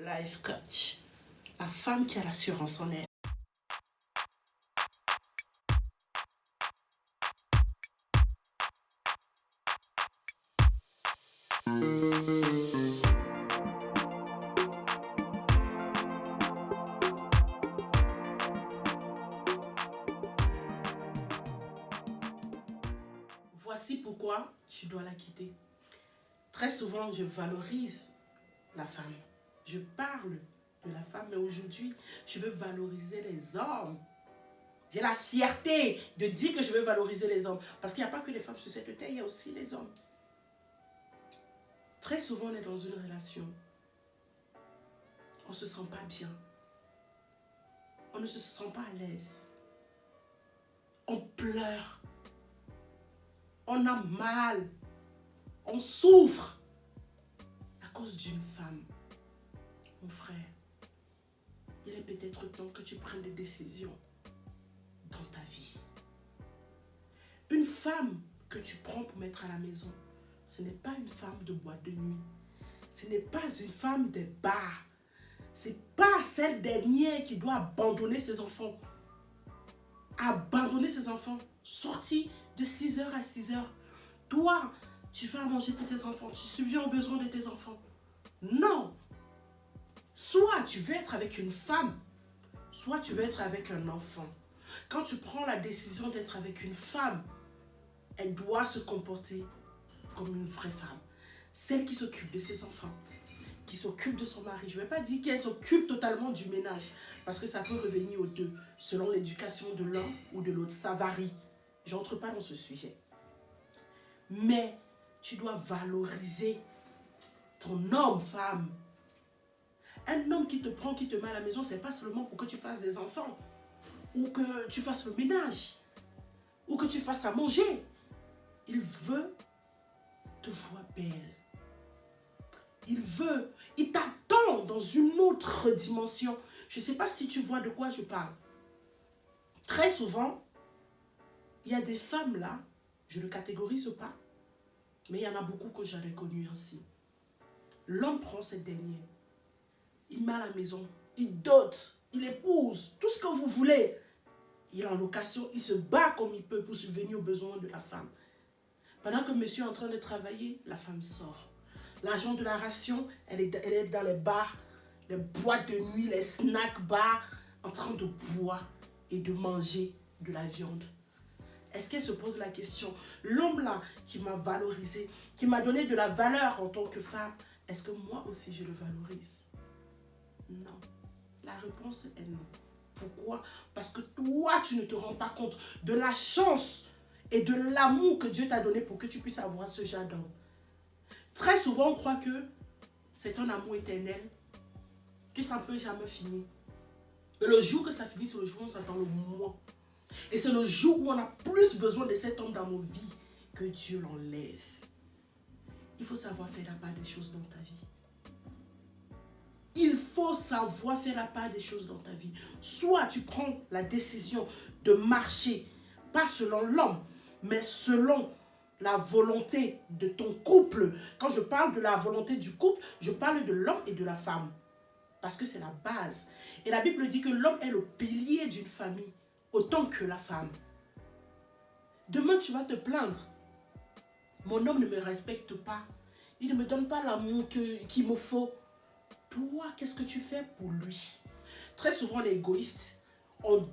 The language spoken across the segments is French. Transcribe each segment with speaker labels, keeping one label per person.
Speaker 1: Life coach, la femme qui a l'assurance en elle. Voici pourquoi tu dois la quitter. Très souvent, je valorise la femme. Je parle de la femme, mais aujourd'hui, je veux valoriser les hommes. J'ai la fierté de dire que je veux valoriser les hommes. Parce qu'il n'y a pas que les femmes sur cette terre, il y a aussi les hommes. Très souvent, on est dans une relation. On ne se sent pas bien. On ne se sent pas à l'aise. On pleure. On a mal. On souffre à cause d'une femme. Mon frère, il est peut-être temps que tu prennes des décisions dans ta vie. Une femme que tu prends pour mettre à la maison, ce n'est pas une femme de boîte de nuit. Ce n'est pas une femme des bars. Ce n'est pas celle dernière qui doit abandonner ses enfants. Abandonner ses enfants. Sortir de 6h à 6h. Toi, tu fais à manger pour tes enfants. Tu subviens aux besoins de tes enfants. Non. Soit tu veux être avec une femme, soit tu veux être avec un enfant. Quand tu prends la décision d'être avec une femme, elle doit se comporter comme une vraie femme. Celle qui s'occupe de ses enfants, qui s'occupe de son mari. Je ne vais pas dire qu'elle s'occupe totalement du ménage, parce que ça peut revenir aux deux, selon l'éducation de l'un ou de l'autre. Ça varie. Je n'entre pas dans ce sujet. Mais tu dois valoriser ton homme, femme. Un homme qui te prend, qui te met à la maison, ce n'est pas seulement pour que tu fasses des enfants, ou que tu fasses le ménage, ou que tu fasses à manger. Il veut te voir belle. Il t'attend dans une autre dimension. Je ne sais pas si tu vois de quoi je parle. Très souvent, il y a des femmes là, je ne catégorise pas, mais il y en a beaucoup que j'avais connues ainsi. L'homme prend cette dernière. Il met à la maison, il dote, il épouse, tout ce que vous voulez. Il est en location, il se bat comme il peut pour subvenir aux besoins de la femme. Pendant que monsieur est en train de travailler, la femme sort. L'argent de la ration, elle est dans les bars, les boîtes de nuit, les snack bars, en train de boire et de manger de la viande. Est-ce qu'elle se pose la question, l'homme là qui m'a valorisé, qui m'a donné de la valeur en tant que femme, est-ce que moi aussi je le valorise? Non. La réponse est non. Pourquoi? Parce que toi, tu ne te rends pas compte de la chance et de l'amour que Dieu t'a donné pour que tu puisses avoir ce genre d'homme. Très souvent, on croit que c'est un amour éternel, que ça ne peut jamais finir. Mais le jour que ça finit, c'est le jour où on s'attend le moins. Et c'est le jour où on a plus besoin de cet homme dans nos vies que Dieu l'enlève. Il faut savoir faire la part des choses dans ta vie. Il faut savoir faire la part des choses dans ta vie. Soit tu prends la décision de marcher, pas selon l'homme, mais selon la volonté de ton couple. Quand je parle de la volonté du couple, je parle de l'homme et de la femme. Parce que c'est la base. Et la Bible dit que l'homme est le pilier d'une famille, autant que la femme. Demain, tu vas te plaindre. Mon homme ne me respecte pas. Il ne me donne pas l'amour qu'il me faut. Toi, qu'est-ce que tu fais pour lui? Très souvent, les égoïstes, on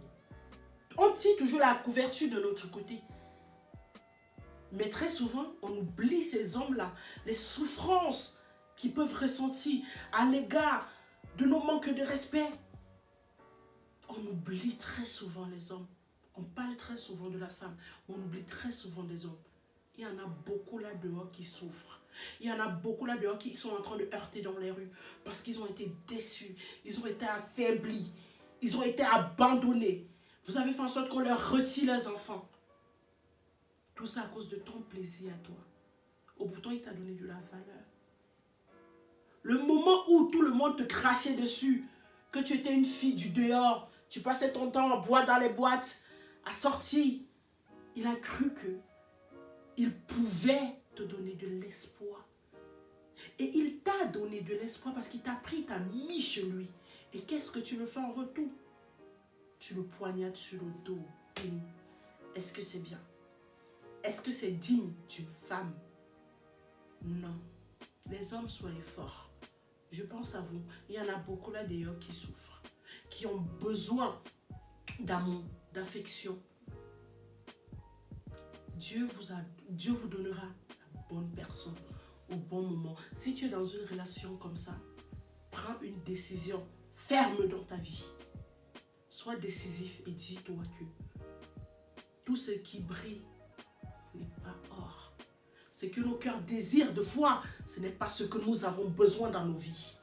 Speaker 1: tire toujours la couverture de l'autre côté. Mais très souvent, on oublie ces hommes-là, les souffrances qu'ils peuvent ressentir à l'égard de nos manques de respect. On oublie très souvent les hommes. On parle très souvent de la femme, on oublie très souvent des hommes. Il y en a beaucoup là dehors qui souffrent. Il y en a beaucoup là dehors qui sont en train de heurter dans les rues parce qu'ils ont été déçus, ils ont été affaiblis, ils ont été abandonnés. Vous avez fait en sorte qu'on leur retire leurs enfants. Tout ça à cause de ton plaisir à toi. Ou pourtant, il t'a donné de la valeur. Le moment où tout le monde te crachait dessus, que tu étais une fille du dehors, tu passais ton temps à boire dans les boîtes, à sortir, il a cru qu'il pouvait te donner de l'espoir. Et il t'a donné de l'espoir parce qu'il t'a pris, t'a mis chez lui. Et qu'est-ce que tu le fais en retour? Tu le poignardes sur le dos. Est-ce que c'est bien? Est-ce que c'est digne d'une femme? Non. Les hommes, soyez forts. Je pense à vous. Il y en a beaucoup là d'ailleurs qui souffrent, qui ont besoin d'amour, d'affection. Dieu vous donnera la bonne personne au bon moment. Si tu es dans une relation comme ça, prends une décision ferme dans ta vie. Sois décisif et dis-toi que tout ce qui brille n'est pas or. Ce que nos cœurs désirent de foi, ce n'est pas ce que nous avons besoin dans nos vies.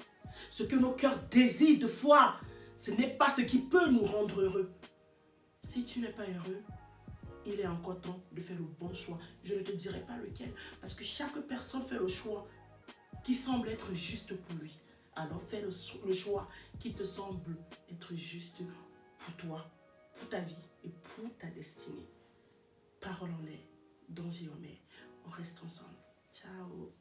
Speaker 1: Ce que nos cœurs désirent de foi, ce n'est pas ce qui peut nous rendre heureux. Si tu n'es pas heureux, il est encore temps de faire le bon choix. Je ne te dirai pas lequel, parce que chaque personne fait le choix qui semble être juste pour lui. Alors fais le choix qui te semble être juste pour toi, pour ta vie et pour ta destinée. Parole en l'air, danger en mer. On reste ensemble. Ciao.